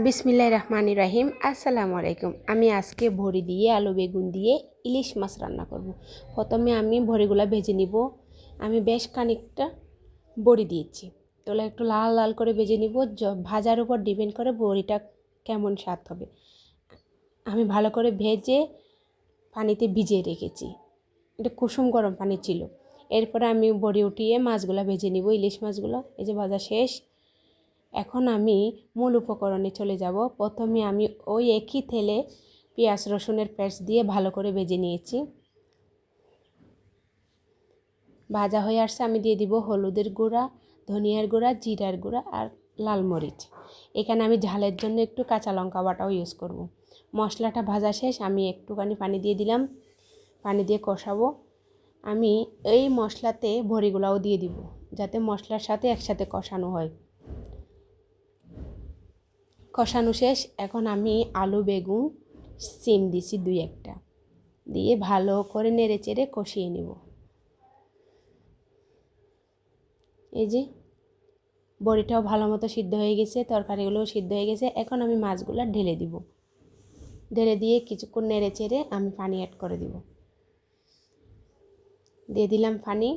বিসমিল্লাহির রহমানির রহিম। আসসালামু আলাইকুম। আমি আজকে ভরি দিয়ে আলু বেগুন দিয়ে ইলিশ মাছ রান্না করব। প্রথমে আমি ভরিগুলো ভেজে নিব। আমি বেশ খানিকটা বড়ি দিয়েছি, এগুলো একটু লাল লাল করে ভেজে নিব। ভাজার উপর ডিপেন্ড করে বড়িটা কেমন স্বাদ হবে। আমি ভালো করে ভেজে পানিতে ভিজিয়ে রেখেছি, এটা কুসুম গরম পানি ছিল। এরপরে আমি বড়ি উঠিয়ে মাছগুলো ভেজে নিব, ইলিশ মাছগুলো। এই যে ভাজা শেষ। এখন আমি মূল উপকরণে চলে যাব। প্রথমে আমি ওই একই তেলে পেঁয়াজ রসুনের পেস্ট দিয়ে ভালো করে ভেজে নিয়েছি। ভাজা হয়ে আসছে, আমি দিয়ে দিব হলুদের গুঁড়া, ধনিয়ার গুঁড়া, জিরার গুঁড়া আর লাল মরিচ। এখানে আমি ঝালের জন্য একটু কাঁচা লঙ্কা বাটাও ইউজ করব। মশলাটা ভাজা শেষ, আমি একটুখানি পানি দিয়ে দিলাম। পানি দিয়ে কষাবো। আমি এই মশলাতে বড়িগুলাও দিয়ে দিব, যাতে মশলার সাথে একসাথে কষানো হয়। কষানো শেষ। এখন আমি আলু বেগুন সিম দিছি 2-1টা, দিয়ে ভালো করে নেড়ে চেড়ে কষিয়ে নেব। এই যে বড়িটাও ভালো মতো সিদ্ধ হয়ে গেছে, তরকারিগুলোও সিদ্ধ হয়ে গেছে। এখন আমি মাছগুলো ঢেলে দিব। ঢেলে দিয়ে কিছুক্ষণ নেড়ে চেড়ে আমি পানি অ্যাড করে দিব। দিয়ে দিলাম পানি।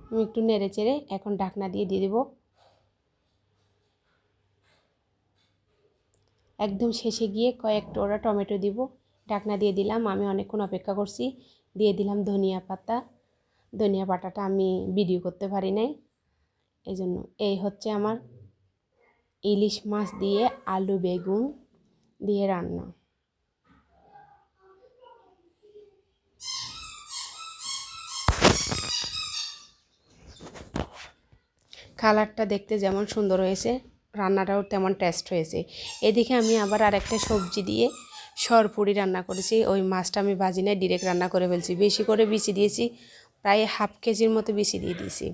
আমি একটু নেড়ে চেড়ে এখন ঢাকনা দিয়ে দেব। একদম শেষে গিয়ে কয়েকটা ওরা টমেটো দিব। ঢাকনা দিয়ে দিলাম। আমি অনেকক্ষণ অপেক্ষা করছি। দিয়ে দিলাম ধনিয়া পাতা। ধনিয়া পাতাটা আমি ভিডিও করতে পারি নাই, এই জন্য। এই হচ্ছে আমার ইলিশ মাছ দিয়ে আলু বেগুন দিয়ে রান্না। কালারটা দেখতে যেমন সুন্দর হয়েছে, রান্নাটাও তেমন টেস্ট হয়েছে। এদিকে আমি আবার আরেকটা সবজি দিয়ে সরপুরি রান্না করেছি। ওই মাছটা আমি ভাজি নাই, ডিরেক্ট রান্না করে ফেলছি। বেশি করে বিচি দিয়েছি, প্রায় 1/2 কেজির মতো বিচি দিয়ে দিয়েছি।